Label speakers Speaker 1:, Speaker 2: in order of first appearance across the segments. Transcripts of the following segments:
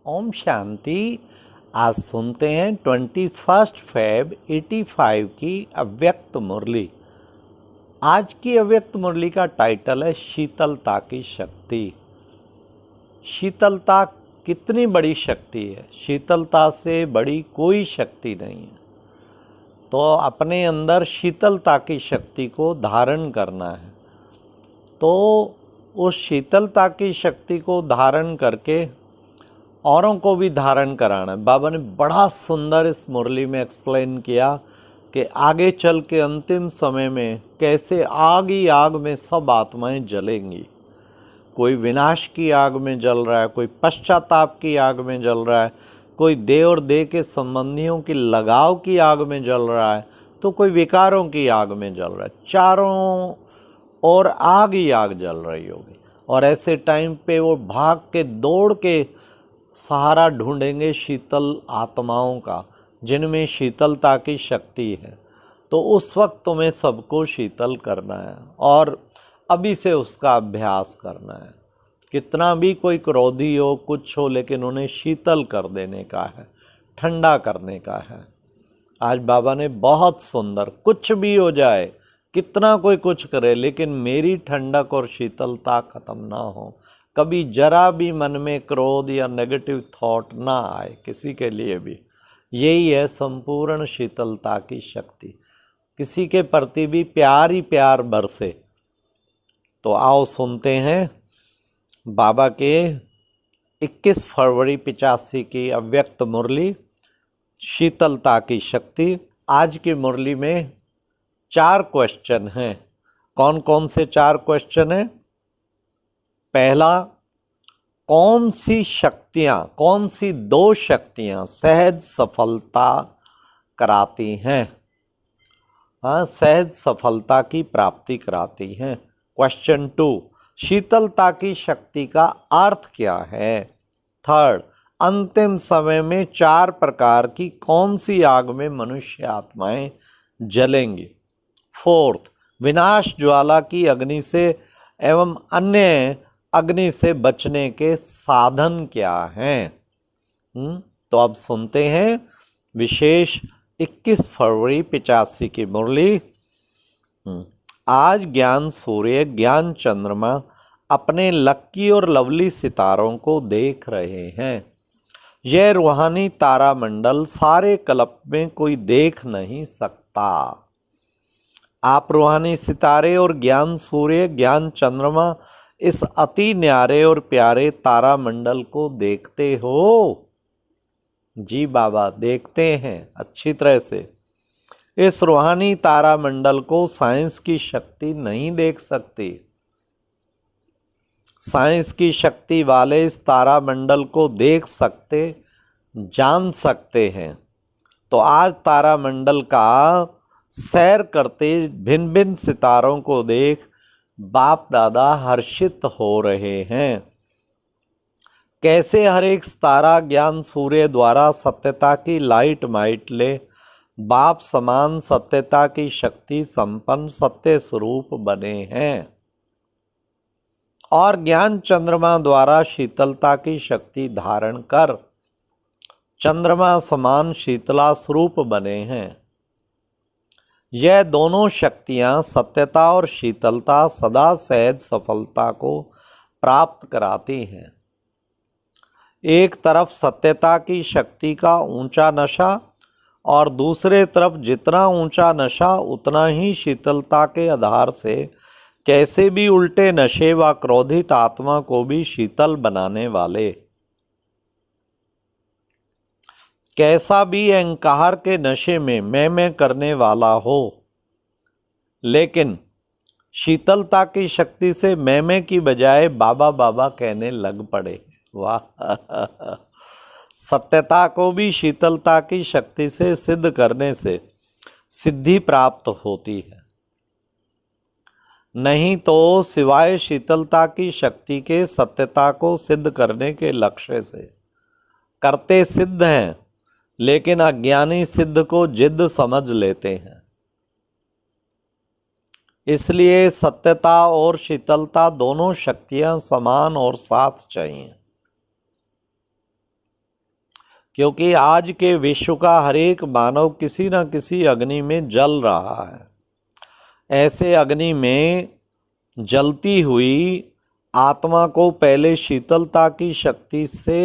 Speaker 1: ओम शांति। आज सुनते हैं 21 फेब 85 की अव्यक्त मुरली। आज की अव्यक्त मुरली का टाइटल है शीतलता की शक्ति। शीतलता कितनी बड़ी शक्ति है, शीतलता से बड़ी कोई शक्ति नहीं है। तो अपने अंदर शीतलता की शक्ति को धारण करना है। तो उस शीतलता की शक्ति को धारण करके औरों को भी धारण कराना है। बाबा ने बड़ा सुंदर इस मुरली में एक्सप्लेन किया कि आगे चल के अंतिम समय में कैसे आग ही आग में सब आत्माएं जलेंगी। कोई विनाश की आग में जल रहा है, कोई पश्चाताप की आग में जल रहा है, कोई देह और देह के संबंधियों की लगाव की आग में जल रहा है, तो कोई विकारों की आग में जल रहा है। चारों ओर आग ही आग जल रही होगी। और ऐसे टाइम पे वो भाग के दौड़ के सहारा ढूंढेंगे शीतल आत्माओं का, जिनमें शीतलता की शक्ति है। तो उस वक्त तुम्हें सबको शीतल करना है और अभी से उसका अभ्यास करना है। कितना भी कोई क्रोधी हो, कुछ हो, लेकिन उन्हें शीतल कर देने का है, ठंडा करने का है। आज बाबा ने बहुत सुंदर, कुछ भी हो जाए, कितना कोई कुछ करे, लेकिन मेरी ठंडक और शीतलता खत्म ना हो। कभी जरा भी मन में क्रोध या नेगेटिव थॉट ना आए किसी के लिए भी। यही है संपूर्ण शीतलता की शक्ति। किसी के प्रति भी प्यार ही प्यार बरसे। तो आओ सुनते हैं बाबा के 21 फरवरी 85 की अव्यक्त मुरली शीतलता की शक्ति। आज की मुरली में 4 क्वेश्चन हैं। कौन कौन से 4 क्वेश्चन हैं? पहला, कौन सी शक्तियाँ, कौन सी 2 शक्तियाँ सहज सफलता कराती हैं? हाँ, सहज सफलता की प्राप्ति कराती हैं। क्वेश्चन 2, शीतलता की शक्ति का अर्थ क्या है? थर्ड, अंतिम समय में 4 प्रकार की कौन सी आग में मनुष्य आत्माएं जलेंगी? फोर्थ, विनाश ज्वाला की अग्नि से एवं अन्य अग्नि से बचने के साधन क्या हैं? तो अब सुनते हैं विशेष 21 फरवरी 85 की मुरली। आज ज्ञान सूर्य, ज्ञान चंद्रमा अपने लक्की और लवली सितारों को देख रहे हैं। यह रूहानी तारामंडल सारे कल्प में कोई देख नहीं सकता। आप रूहानी सितारे और ज्ञान सूर्य, ज्ञान चंद्रमा, इस अति न्यारे और प्यारे तारामंडल को देखते हो? जी बाबा, देखते हैं अच्छी तरह से। इस रूहानी तारामंडल को साइंस की शक्ति नहीं देख सकती। साइंस की शक्ति वाले इस तारामंडल को देख सकते, जान सकते हैं। तो आज तारामंडल का सैर करते भिन्न भिन्न सितारों को देख बाप दादा हर्षित हो रहे हैं। कैसे हर एक तारा ज्ञान सूर्य द्वारा सत्यता की लाइट माइट ले बाप समान सत्यता की शक्ति संपन्न सत्य स्वरूप बने हैं, और ज्ञान चंद्रमा द्वारा शीतलता की शक्ति धारण कर चंद्रमा समान शीतला स्वरूप बने हैं। यह दोनों शक्तियां सत्यता और शीतलता सदा सहज सफलता को प्राप्त कराती हैं। एक तरफ सत्यता की शक्ति का ऊंचा नशा, और दूसरे तरफ जितना ऊंचा नशा उतना ही शीतलता के आधार से कैसे भी उल्टे नशे व क्रोधित आत्मा को भी शीतल बनाने वाले। कैसा भी अहंकार के नशे में मैं करने वाला हो, लेकिन शीतलता की शक्ति से मैं की बजाय बाबा बाबा कहने लग पड़े। वाह! सत्यता को भी शीतलता की शक्ति से सिद्ध करने से सिद्धि प्राप्त होती है। नहीं तो सिवाय शीतलता की शक्ति के सत्यता को सिद्ध करने के लक्ष्य से करते सिद्ध हैं, लेकिन अज्ञानी सिद्ध को जिद्द समझ लेते हैं। इसलिए सत्यता और शीतलता दोनों शक्तियां समान और साथ चाहिए। क्योंकि आज के विश्व का हर एक मानव किसी न किसी अग्नि में जल रहा है। ऐसे अग्नि में जलती हुई आत्मा को पहले शीतलता की शक्ति से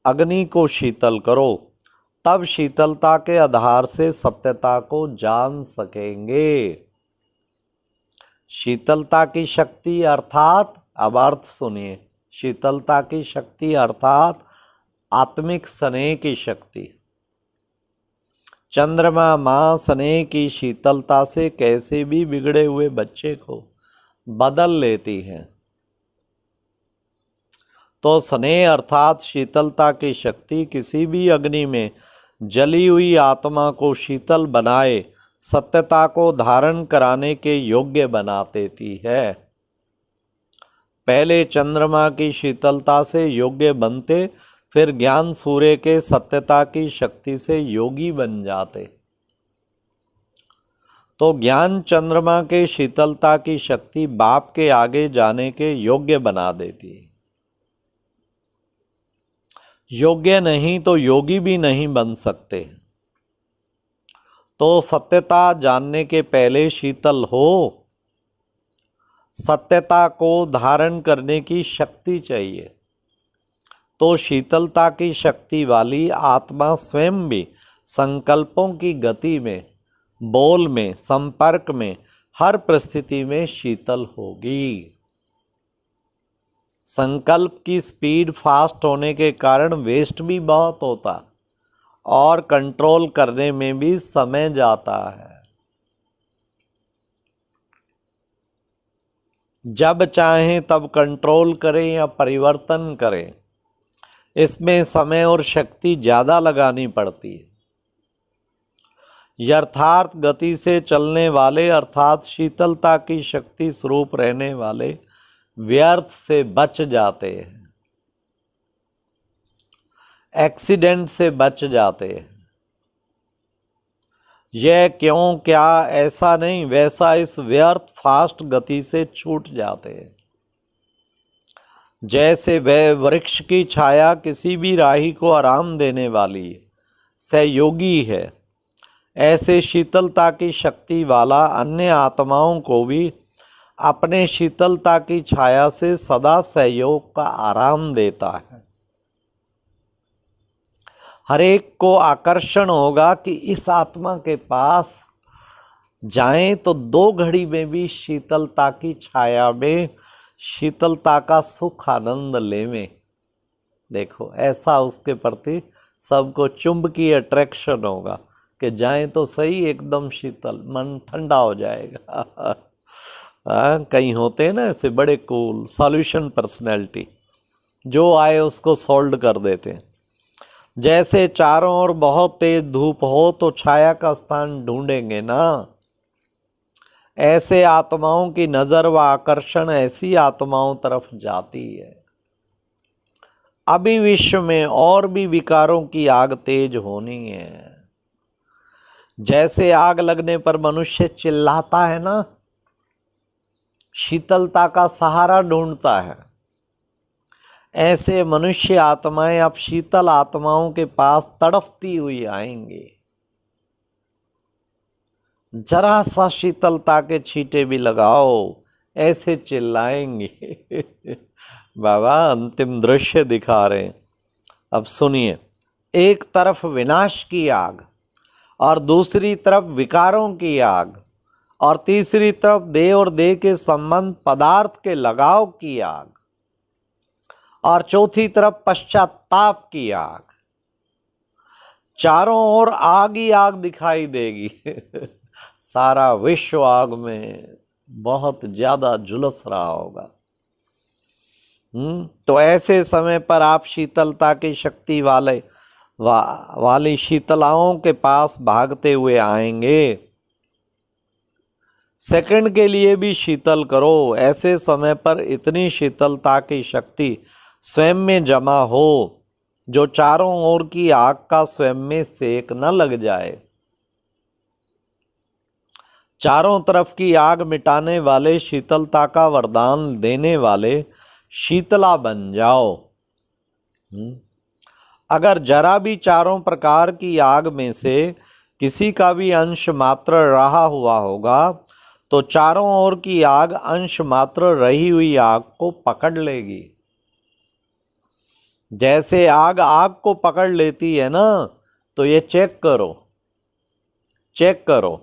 Speaker 1: अग्नि को शीतल करो, तब शीतलता के आधार से सत्यता को जान सकेंगे। शीतलता की शक्ति अर्थात, अब अर्थ सुनिए, शीतलता की शक्ति अर्थात आत्मिक स्नेह की शक्ति। चंद्रमा माँ स्नेह की शीतलता से कैसे भी बिगड़े हुए बच्चे को बदल लेती है। तो स्नेह अर्थात शीतलता की शक्ति किसी भी अग्नि में जली हुई आत्मा को शीतल बनाए सत्यता को धारण कराने के योग्य बना देती है। पहले चंद्रमा की शीतलता से योग्य बनते, फिर ज्ञान सूर्य के सत्यता की शक्ति से योगी बन जाते। तो ज्ञान चंद्रमा के शीतलता की शक्ति बाप के आगे जाने के योग्य बना देती है। योग्य नहीं तो योगी भी नहीं बन सकते। तो सत्यता जानने के पहले शीतल हो, सत्यता को धारण करने की शक्ति चाहिए। तो शीतलता की शक्ति वाली आत्मा स्वयं भी संकल्पों की गति में, बोल में, संपर्क में, हर परिस्थिति में शीतल होगी। संकल्प की स्पीड फास्ट होने के कारण वेस्ट भी बहुत होता और कंट्रोल करने में भी समय जाता है। जब चाहें तब कंट्रोल करें या परिवर्तन करें, इसमें समय और शक्ति ज़्यादा लगानी पड़ती है। यथार्थ गति से चलने वाले अर्थात शीतलता की शक्ति स्वरूप रहने वाले व्यर्थ से बच जाते हैं, एक्सीडेंट से बच जाते हैं। यह क्यों, क्या, ऐसा नहीं, वैसा इस व्यर्थ फास्ट गति से छूट जाते हैं। जैसे वह वृक्ष की छाया किसी भी राही को आराम देने वाली सहयोगी है, ऐसे शीतलता की शक्ति वाला अन्य आत्माओं को भी अपने शीतलता की छाया से सदा सहयोग का आराम देता है। हर एक को आकर्षण होगा कि इस आत्मा के पास जाएं तो 2 घड़ी में भी शीतलता की छाया में शीतलता का सुख आनंद लेवें। देखो, ऐसा उसके प्रति सबको चुंबकीय अट्रैक्शन होगा कि जाएं तो सही, एकदम शीतल, मन ठंडा हो जाएगा। कहीं होते हैं ना ऐसे बड़े कूल सॉल्यूशन पर्सनैलिटी, जो आए उसको सोल्व कर देते हैं। जैसे चारों ओर बहुत तेज धूप हो तो छाया का स्थान ढूंढेंगे ना, ऐसे आत्माओं की नज़र व आकर्षण ऐसी आत्माओं तरफ जाती है। अभी विश्व में और भी विकारों की आग तेज होनी है। जैसे आग लगने पर मनुष्य चिल्लाता है ना, शीतलता का सहारा ढूंढता है, ऐसे मनुष्य आत्माएं अब शीतल आत्माओं के पास तड़फती हुई आएंगी। जरा सा शीतलता के छींटे भी लगाओ, ऐसे चिल्लाएंगे। बाबा अंतिम दृश्य दिखा रहे हैं। अब सुनिए, एक तरफ विनाश की आग और दूसरी तरफ विकारों की आग और तीसरी तरफ देह और देह के संबंध पदार्थ के लगाव की आग और चौथी तरफ पश्चाताप की आग। चारों ओर आग ही आग दिखाई देगी। सारा विश्व आग में बहुत ज्यादा झुलस रहा होगा। तो ऐसे समय पर आप शीतलता की शक्ति वाली शीतलाओं के पास भागते हुए आएंगे। सेकंड के लिए भी शीतल करो। ऐसे समय पर इतनी शीतलता की शक्ति स्वयं में जमा हो जो चारों ओर की आग का स्वयं में सेक न लग जाए। चारों तरफ की आग मिटाने वाले, शीतलता का वरदान देने वाले शीतला बन जाओ। अगर जरा भी चारों प्रकार की आग में से किसी का भी अंश मात्र रहा हुआ होगा तो चारों ओर की आग अंश मात्र रही हुई आग को पकड़ लेगी। जैसे आग आग को पकड़ लेती है ना, तो ये चेक करो।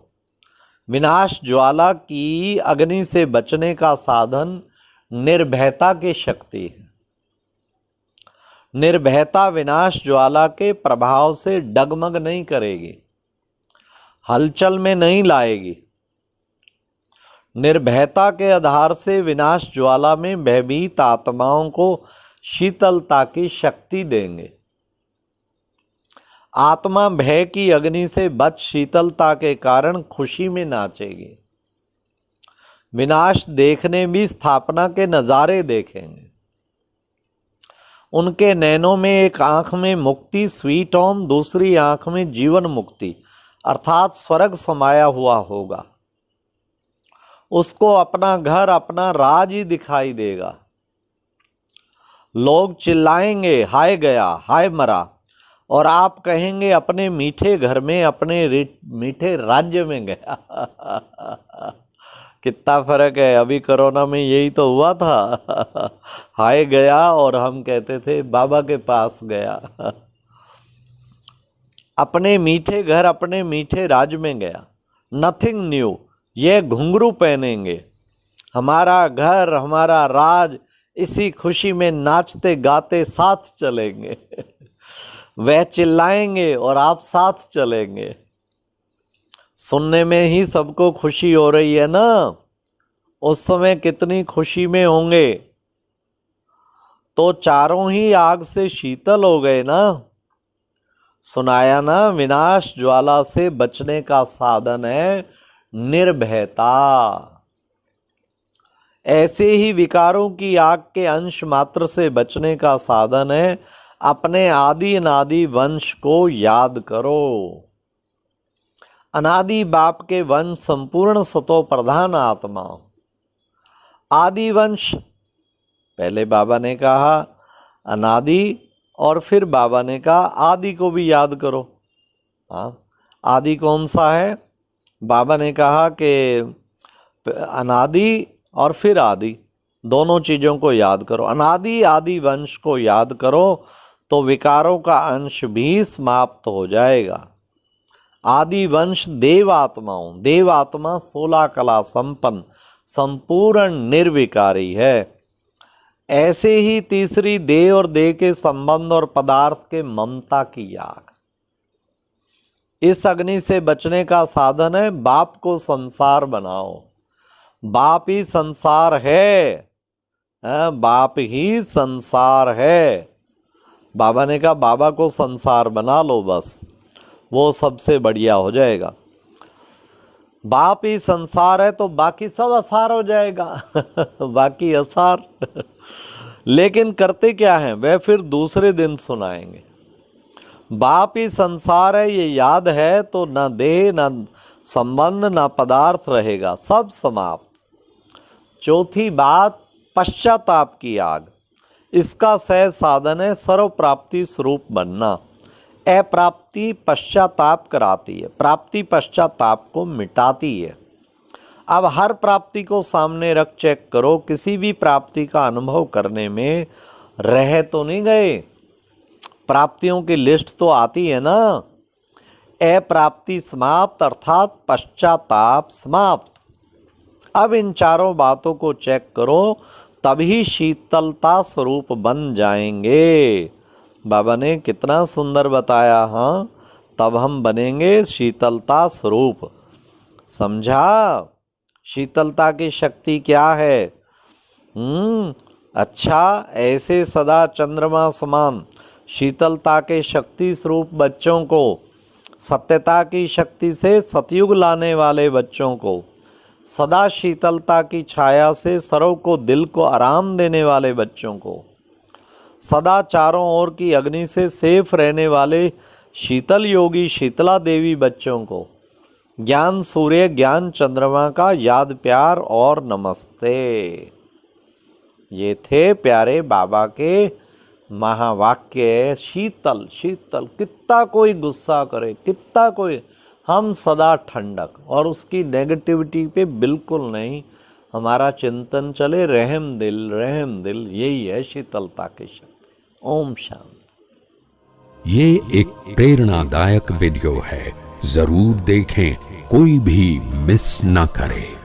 Speaker 1: विनाश ज्वाला की अग्नि से बचने का साधन निर्भयता की शक्ति है। निर्भयता विनाश ज्वाला के प्रभाव से डगमग नहीं करेगी, हलचल में नहीं लाएगी। निर्भयता के आधार से विनाश ज्वाला में भयभीत आत्माओं को शीतलता की शक्ति देंगे। आत्मा भय की अग्नि से बच शीतलता के कारण खुशी में नाचेगी। विनाश देखने भी स्थापना के नज़ारे देखेंगे। उनके नैनों में एक आंख में मुक्ति स्वीट होम, दूसरी आंख में जीवन मुक्ति अर्थात स्वर्ग समाया हुआ होगा। उसको अपना घर अपना राज ही दिखाई देगा। लोग चिल्लाएंगे हाय गया हाय मरा, और आप कहेंगे अपने मीठे घर में अपने मीठे राज्य में गया। कितना फर्क है। अभी कोरोना में यही तो हुआ था। हाय गया और हम कहते थे बाबा के पास गया। अपने मीठे घर अपने मीठे राज्य में गया। Nothing new. ये घुंघरू पहनेंगे, हमारा घर हमारा राज, इसी खुशी में नाचते गाते साथ चलेंगे। वह चिल्लाएंगे और आप साथ चलेंगे। सुनने में ही सबको खुशी हो रही है ना, उस समय कितनी खुशी में होंगे। तो चारों ही आग से शीतल हो गए ना। सुनाया ना, विनाश ज्वाला से बचने का साधन है निर्भयता। ऐसे ही विकारों की आग के अंश मात्र से बचने का साधन है अपने आदि अनादि वंश को याद करो। अनादि बाप के वंश संपूर्ण सतो प्रधान आत्मा। आदि वंश पहले बाबा ने कहा अनादि, और फिर बाबा ने कहा आदि को भी याद करो। आदि कौन सा है? बाबा ने कहा कि अनादि और फिर आदि, दोनों चीज़ों को याद करो। अनादि आदि वंश को याद करो तो विकारों का अंश भी समाप्त हो जाएगा। आदि वंश देवात्माओं, देवात्मा 16 कला संपन्न संपूर्ण निर्विकारी है। ऐसे ही तीसरी देह और देह के संबंध और पदार्थ के ममता की आग। इस अग्नि से बचने का साधन है बाप को संसार बनाओ। बाप ही संसार है, बाप ही संसार है। बाबा ने कहा बाबा को संसार बना लो, बस वो सबसे बढ़िया हो जाएगा। बाप ही संसार है तो बाकी सब असार हो जाएगा। बाकी असार। लेकिन करते क्या हैं वह फिर दूसरे दिन सुनाएंगे। बाप ही संसार है ये याद है तो न देह न संबंध न पदार्थ रहेगा, सब समाप्त। चौथी बात पश्चाताप की आग। इसका सहज साधन है सर्व प्राप्ति स्वरूप बनना। अप्राप्ति पश्चाताप कराती है, प्राप्ति पश्चाताप को मिटाती है। अब हर प्राप्ति को सामने रख चेक करो, किसी भी प्राप्ति का अनुभव करने में रह तो नहीं गए। प्राप्तियों की लिस्ट तो आती है ना। अप्राप्ति समाप्त अर्थात पश्चाताप समाप्त। अब इन चारों बातों को चेक करो, तभी शीतलता स्वरूप बन जाएंगे। बाबा ने कितना सुंदर बताया। हाँ, तब हम बनेंगे शीतलता स्वरूप। समझा शीतलता की शक्ति क्या है? अच्छा, ऐसे सदा चंद्रमा समान शीतलता के शक्ति स्वरूप बच्चों को, सत्यता की शक्ति से सतयुग लाने वाले बच्चों को, सदा शीतलता की छाया से सर्व को दिल को आराम देने वाले बच्चों को, सदा चारों ओर की अग्नि से सेफ रहने वाले शीतल योगी शीतला देवी बच्चों को ज्ञान सूर्य ज्ञान चंद्रमा का याद प्यार और नमस्ते। ये थे प्यारे बाबा के महावाक्य है, शीतल शीतल। कितना कोई गुस्सा करे, कितना कोई, हम सदा ठंडक, और उसकी नेगेटिविटी पे बिल्कुल नहीं। हमारा चिंतन चले रहम दिल, यही है शीतलता की शक्ति। ओम शांति।
Speaker 2: ये एक प्रेरणादायक वीडियो है, जरूर देखें, कोई भी मिस ना करे।